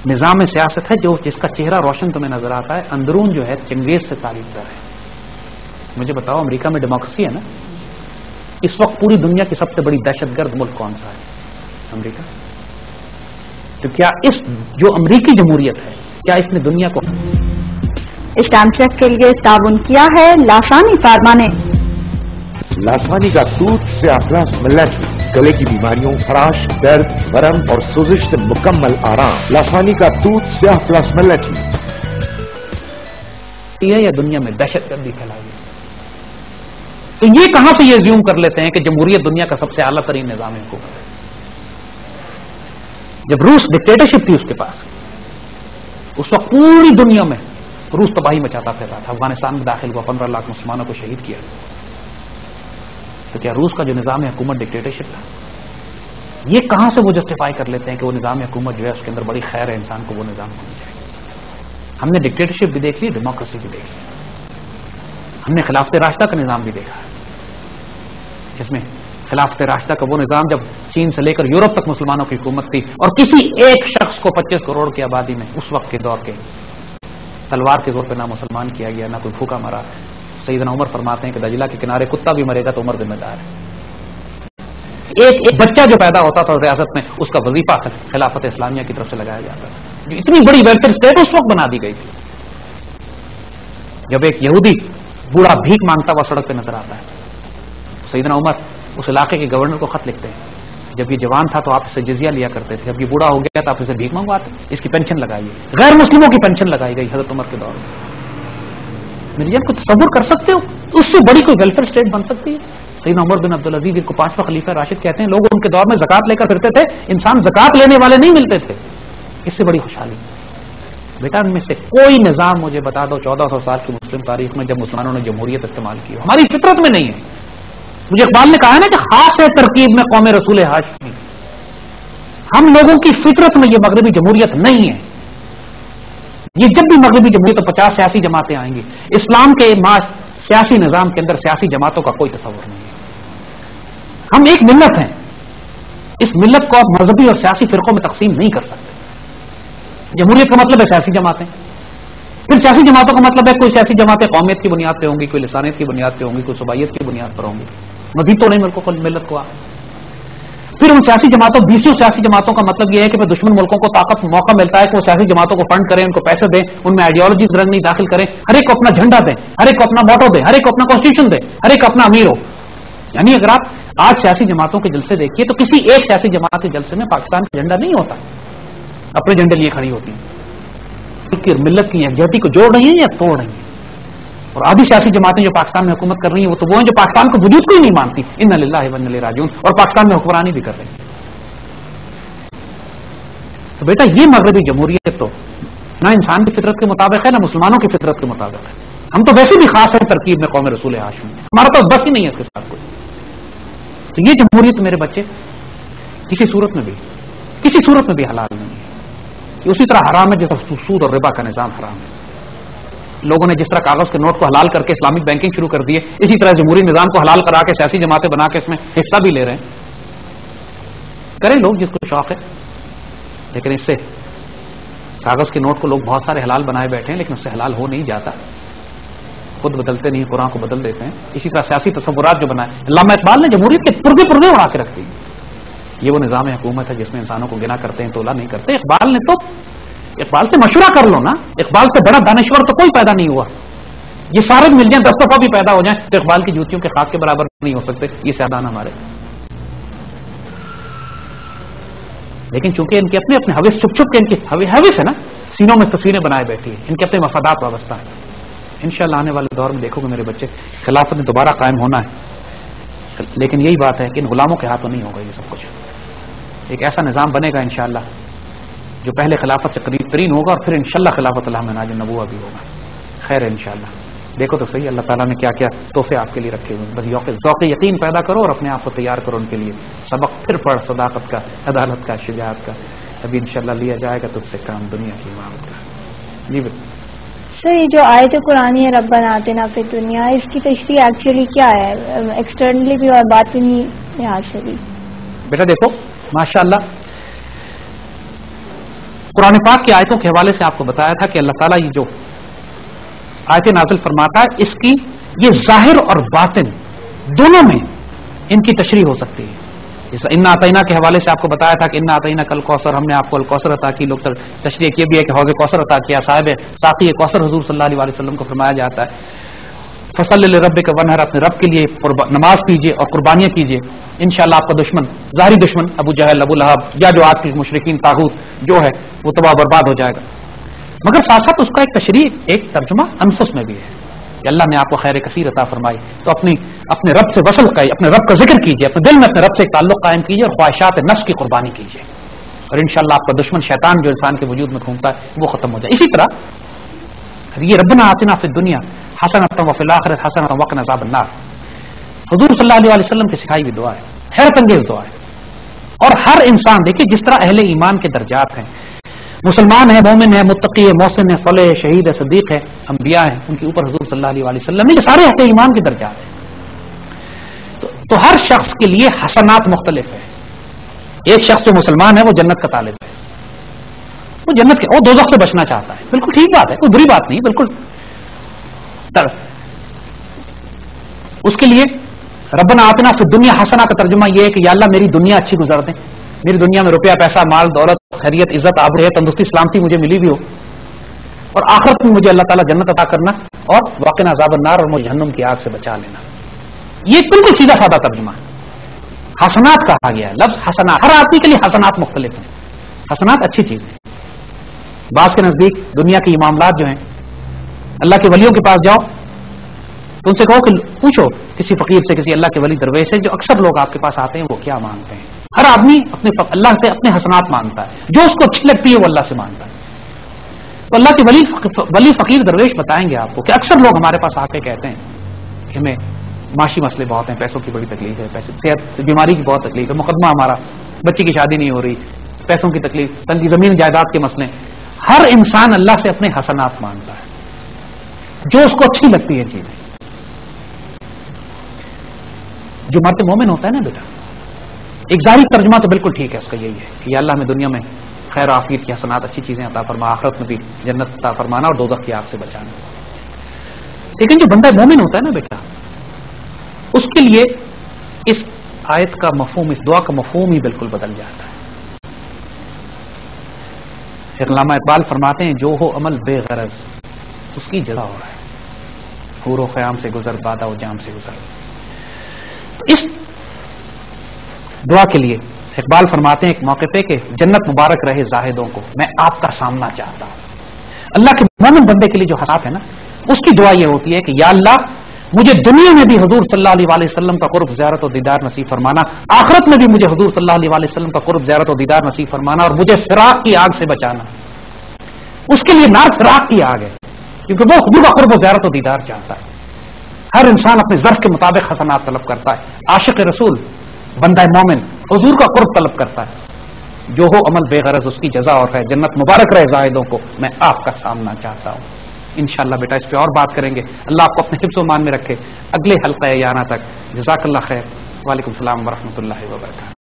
نظام سیاست ہے جو جس کا چہرہ روشن تمہیں نظر آتا ہے، اندرون جو ہے چنگیز سے تعلیم دار ہے. مجھے بتاؤ امریکہ میں ڈیموکریسی ہے نا؟ اس وقت پوری دنیا کی سب سے بڑی دہشت گرد ملک کون سا ہے؟ امریکہ. تو کیا اس جو امریکی جمہوریت ہے کیا اس نے دنیا کو اسٹامپ چیک کے لیے تعاون کیا ہے لاسانی فارما نے؟ لاسانی کا دودھ سے اخلاص ملٹری، گلے کی بیماریوں، خراش، درد، ورم اور سوزش سے مکمل آرام. لاسانی کا دودھ سے اخلاص ملٹری. یا دنیا میں دہشت گردی پھیلائی ہے. تو یہ کہاں سے یہ زیوم کر لیتے ہیں کہ جمہوریت دنیا کا سب سے اعلیٰ ترین نظام حکومت ہے؟ جب روس ڈکٹیٹرشپ تھی اس کے پاس، اس وقت پوری دنیا میں روس تباہی مچاتا پھر رہا تھا. افغانستان میں داخل ہوا، 15 لاکھ مسلمانوں کو شہید کیا. تو کیا روس کا جو نظام حکومت ڈکٹیٹرشپ تھا؟ یہ کہاں سے وہ جسٹیفائی کر لیتے ہیں کہ وہ نظام حکومت جو ہے اس کے اندر بڑی خیر ہے انسان کو وہ نظام ہونا چاہیے؟ ہم نے ڈکٹیٹرشپ بھی دیکھ لی، ڈیموکریسی بھی دیکھ لی. ہم نے خلافت راشدہ کا نظام بھی دیکھا، جس میں خلافت راشدہ کا وہ نظام جب چین سے لے کر یورپ تک مسلمانوں کی حکومت تھی اور کسی ایک شخص کو 25 کروڑ کی آبادی میں اس وقت کے دور کے تلوار کے زور پہ نہ مسلمان کیا گیا نہ کوئی بھوکا مرا. سیدنا عمر فرماتے ہیں کہ دجلہ کے کنارے کتا بھی مرے گا تو عمر ذمہ دار ہے. ایک بچہ جو پیدا ہوتا تھا ریاست میں اس کا وظیفہ خلافت اسلامیہ کی طرف سے لگایا جاتا تھا. جو اتنی بڑی ویلفیئر اسٹیٹ اس وقت بنا دی گئی تھی. جب ایک یہودی بوڑھا بھیک مانگتا ہوا سڑک پہ نظر آتا ہے، سیدنا عمر اس علاقے کے گورنر کو خط لکھتے ہیں، جب یہ جوان تھا تو آپ اسے جزیہ لیا کرتے تھے، اب یہ بوڑھا ہو گیا تو آپ اسے بھیک منگواتے، اس کی پینشن لگائیے. غیر مسلموں کی پینشن لگائی گئی حضرت عمر کے دور میں. میری جان کو تصور کر سکتے ہو اس سے بڑی کوئی ویلفیئر اسٹیٹ بن سکتی ہے؟ سیدنا عمر بن عبدالعزیز جن کو 5واں خلیفہ راشد کہتے ہیں، لوگ ان کے دور میں زکات لے کر پھرتے تھے، انسان زکات لینے والے نہیں ملتے تھے. اس سے بڑی خوشحالی بیٹا ان میں سے کوئی نظام مجھے بتا دو 1400 سال کی مسلم تاریخ میں جب مسلمانوں نے جمہوریت استعمال کی. ہماری فطرت میں نہیں ہے. مجھے اقبال نے کہا ہے نا کہ خاص ہے ترکیب میں قوم رسول ہاشمی. ہم لوگوں کی فطرت میں یہ مغربی جمہوریت نہیں ہے. یہ جب بھی مغربی جمہوریت تو 50 سیاسی جماعتیں آئیں گی. اسلام کے سیاسی نظام کے اندر سیاسی جماعتوں کا کوئی تصور نہیں ہے. ہم ایک ملت ہیں. اس ملت کو آپ مذہبی اور سیاسی فرقوں میں تقسیم نہیں کر سکتے. جمہوریت کا مطلب ہے سیاسی جماعتیں. پھر سیاسی جماعتوں کا مطلب ہے کوئی سیاسی جماعتیں قومیت کی بنیاد پہ ہوں گی، کوئی لسانیت کی بنیاد پہ ہوں گی، کوئی صوبائیت کی بنیاد پر ہوں گی. مزید تو نہیں ملت کو. پھر ان سیاسی جماعتوں 20 سیاسی جماعتوں کا مطلب یہ ہے کہ پھر دشمن ملکوں کو طاقت موقع ملتا ہے کہ وہ سیاسی جماعتوں کو فنڈ کریں، ان کو پیسے دیں، ان میں آئیڈیالوجیز رنگ نہیں داخل کریں، ہر ایک کو اپنا جھنڈا دیں، ہر ایک کو اپنا موٹو دیں، ہر ایک کو اپنا کانسٹیٹیوشن دیں، ہر ایک اپنا امیر ہو. یعنی اگر آپ آج سیاسی جماعتوں کے جلسے دیکھیے تو کسی ایک سیاسی جماعت کے جلسے میں پاکستان کا جھنڈا نہیں ہوتا. اپنے جھنڈے لیے کھڑی ہوتی ہیں. ملت کی یکجہتی کو جوڑ رہی ہیں یا توڑ رہی ہیں. اور آدھی سیاسی جماعتیں جو پاکستان میں حکومت کر رہی ہیں وہ تو وہ ہیں جو پاکستان کو وجود کو ہی نہیں مانتی. انا للہ و انا الیہ راجعون. اور پاکستان میں حکمرانی بھی کر رہی ہیں. تو بیٹا یہ مغربی جمہوریت تو نہ انسان کی فطرت کے مطابق ہے نہ مسلمانوں کی فطرت کے مطابق ہے. ہم تو ویسے بھی خاص ہیں ترکیب میں قوم رسول ہاشمی. ہمارا تو بس ہی نہیں ہے اس کے ساتھ کوئی. تو یہ جمہوریت میرے بچے کسی صورت میں بھی حلال نہیں ہے. اسی طرح حرام ہے جس طرح سود اور ربا کا نظام حرام ہے. لوگوں نے جس طرح کاغذ کے نوٹ کو حلال کر کے اسلامک بینکنگ شروع کر دی ہے، اسی طرح جمہوری نظام کو حلال کرا کے سیاسی جماعتیں بنا کے اس میں حصہ بھی لے رہے ہیں. کریں لوگ جس کو شوق ہے، لیکن اس سے کاغذ کے نوٹ کو لوگ بہت سارے حلال بنائے بیٹھے ہیں، لیکن اس سے حلال ہو نہیں جاتا. خود بدلتے نہیں، قرآن کو بدل دیتے ہیں. اسی طرح سیاسی تصورات جو بنائے علامہ اقبال نے جمہوریت کے پردے اڑا کے رکھ دی. یہ وہ نظام حکومت ہے جس میں انسانوں کو گنا کرتے ہیں، تولا نہیں کرتے. اقبال سے مشورہ کر لو نا. اقبال سے بڑا دانشور تو کوئی پیدا نہیں ہوا. یہ سارے مل جائیں، 10 دفعہ بھی پیدا ہو جائیں تو اقبال کی جوتیوں کے خاک کے برابر نہیں ہو سکتے. یہ سیادان ہمارے. لیکن چونکہ ان کے اپنے حوث چھپ کے ان کی حوث ہے نا، سینوں میں تصویریں بنائے بیٹھی ہیں. ان کے اپنے مفادات وابستہ ہیں. انشاءاللہ آنے والے دور میں دیکھو گے میرے بچے، خلافت دوبارہ قائم ہونا ہے. لیکن یہی بات ہے کہ ان غلاموں کے ہاتھوں نہیں ہوگا یہ سب کچھ. ایک ایسا نظام بنے گا انشاءاللہ جو پہلے خلافت سے قریب ترین ہوگا، اور پھر انشاءاللہ خلافت اللہ میں ناج نبوہ بھی ہوگا. خیر ہے انشاءاللہ. دیکھو تو صحیح اللہ تعالیٰ نے کیا کیا تحفے آپ کے لیے رکھے ہوئے. بس ذوق یقین پیدا کرو اور اپنے آپ کو تیار کرو ان کے لیے. سبق پھر پڑھ صداقت کا، عدالت کا، شجاعت کا. ابھی انشاءاللہ لیا جائے گا تجھ سے کام دنیا کی امامت کا. جی سر، یہ جو آیت قرآن ہے ربنا آتنا فی الدنیا، اس کی تشریح ایکچولی کیا ہے ایکسٹرنلی بھی اور باطنی لحاظ سے بھی؟ بیٹا دیکھو ماشاءاللہ قرآن پاک کی آیتوں کے حوالے سے آپ کو بتایا تھا کہ اللہ تعالیٰ یہ جو آیتیں نازل فرماتا ہے اس کی یہ ظاہر اور باطن دونوں میں ان کی تشریح ہو سکتی ہے. ان عطینا کے حوالے سے آپ کو بتایا تھا کہ ان عطینا کل کوثر، ہم نے آپ کو الکوثر عطا کی. لوگ تشریح یہ بھی ہے کہ حوض کوثر عطا کیا. صاحب ساقی کوثر حضور صلی اللہ علیہ وسلم کو فرمایا جاتا ہے فصل لربک ونحر، اپنے رب کے لیے نماز کیجیے اور قربانیاں کیجیے. انشاءاللہ آپ کا دشمن، ظاہری دشمن ابو جہل، ابو لہب یا جو آج کے مشرکین طاغوت جو ہے وہ تباہ برباد ہو جائے گا. مگر ساتھ ساتھ اس کا ایک تشریح، ایک ترجمہ انفس میں بھی ہے کہ اللہ نے آپ کو خیر کثیر عطا فرمائی تو اپنے رب سے وصل قائم، اپنے رب کا ذکر کیجیے، اپنے دل میں اپنے رب سے ایک تعلق قائم کیجیے اور خواہشات نفس کی قربانی کیجیے اور انشاءاللہ آپ کا دشمن شیطان جو انسان کے وجود میں گھومتا ہے وہ ختم ہو جائے. اسی طرح یہ ربنا آتنا فی الدنیا حسنۃ وفی الآخرۃ حسنۃ وقنا عذاب النار حضور صلی اللہ علیہ وسلم کی سکھائی ہوئی دعا ہے، حیرت انگیز دعا ہے. اور ہر انسان دیکھیے جس طرح اہل ایمان کے درجات ہیں، مسلمان ہے، مومن ہے، متقی ہے، محسن ہے، صالح ہے، شہید ہے، صدیق ہے، انبیاء ہیں، ان کے اوپر حضور صلی اللہ علیہ وسلم نے یہ سارے اہل ایمان کے درجات ہیں. تو ہر شخص کے لیے حسنات مختلف ہے. ایک شخص جو مسلمان ہے وہ جنت کا طالب ہے، وہ جنت کے، وہ دوزخ سے بچنا چاہتا ہے. بالکل ٹھیک بات ہے، کوئی بری بات نہیں. بالکل اس کے لیے ربنا آتنا فی الدنیا حسنہ کا ترجمہ یہ ہے کہ یا اللہ میری دنیا اچھی گزر دیں، میری دنیا میں روپیہ پیسہ مال دولت خیریت عزت آبرو ہے تندرستی سلامتی مجھے ملی بھی ہو، اور آخرت میں مجھے اللہ تعالیٰ جنت عطا کرنا اور وقنا عذاب النار اور مجھے جہنم کی آگ سے بچا لینا. یہ بالکل سیدھا سادہ ترجمہ ہے. حسنات کہا گیا ہے، لفظ حسنات. ہر آدمی کے لیے حسنات مختلف ہیں. حسنات اچھی چیز ہے. بعض کے نزدیک دنیا کے یہ معاملات جو ہیں، اللہ کے ولیوں کے پاس جاؤ تو ان سے کہو کہ پوچھو کسی فقیر سے، کسی اللہ کے ولی درویش سے، جو اکثر لوگ آپ کے پاس آتے ہیں وہ کیا مانگتے ہیں. ہر آدمی اللہ سے اپنے حسنات مانگتا ہے، جو اس کو اچھی لگتی ہے وہ اللہ سے مانگتا ہے. تو اللہ کے ولی فقیر درویش بتائیں گے آپ کو کہ اکثر لوگ ہمارے پاس آ کے کہتے ہیں کہ ہمیں معاشی مسئلے بہت ہیں، پیسوں کی بڑی تکلیف ہے، صحت بیماری کی بہت تکلیف ہے، مقدمہ ہمارا، بچی کی شادی نہیں ہو رہی، پیسوں کی تکلیف، تنگی زمین جائیداد کے مسئلے. ہر انسان اللہ سے اپنے حسنات مانگتا ہے، جو اس کو اچھی لگتی ہے چیزیں. جو مرد مومن ہوتا ہے نا بیٹا، ایک ظاہری ترجمہ تو بالکل ٹھیک ہے اس کا، یہی ہے کہ یا اللہ میں دنیا میں خیر عافیت کی حسنات اچھی چیزیں عطا فرما، آخرت میں بھی جنت عطا فرمانا اور دوزخ کی آگ سے بچانا. لیکن جو بندہ مومن ہوتا ہے نا بیٹا، اس کے لیے اس آیت کا مفہوم، اس دعا کا مفہوم ہی بالکل بدل جاتا ہے. علامہ اقبال فرماتے ہیں جو ہو عمل بے غرض اس کی جزا ہو رہا ہے، حور و خیام سے گزر بادہ و جام سے گزر. تو اس دعا کے لیے اقبال فرماتے ہیں ایک موقع پہ کہ جنت مبارک رہے زاہدوں کو، میں آپ کا سامنا چاہتا ہوں. اللہ کے مومن بندے کے لیے جو حسنات ہے نا، اس کی دعا یہ ہوتی ہے کہ یا اللہ مجھے دنیا میں بھی حضور صلی اللہ علیہ وسلم کا قرب زیارت و دیدار نصیب فرمانا، آخرت میں بھی مجھے حضور صلی اللہ علیہ وسلم کا قرب زیارت و دیدار نصیب فرمانا اور مجھے فراق کی آگ سے بچانا. اس کے لیے نار فراق کی آگ ہے، کیونکہ وہ حضور کا قرب و زیارت و دیدار چاہتا ہے. ہر انسان اپنے ظرف کے مطابق حسنات طلب کرتا ہے. عاشق رسول بندہ مومن حضور کا قرب طلب کرتا ہے. جو ہو عمل بے غرض اس کی جزا اور ہے، جنت مبارک رہے زاہدوں کو، میں آپ کا سامنا چاہتا ہوں. انشاءاللہ بیٹا اس پہ اور بات کریں گے. اللہ آپ کو اپنے حفظ و مان میں رکھے. اگلے حلقہ یانہ تک جزاک اللہ خیر. وعلیکم السلام ورحمۃ اللہ وبرکاتہ.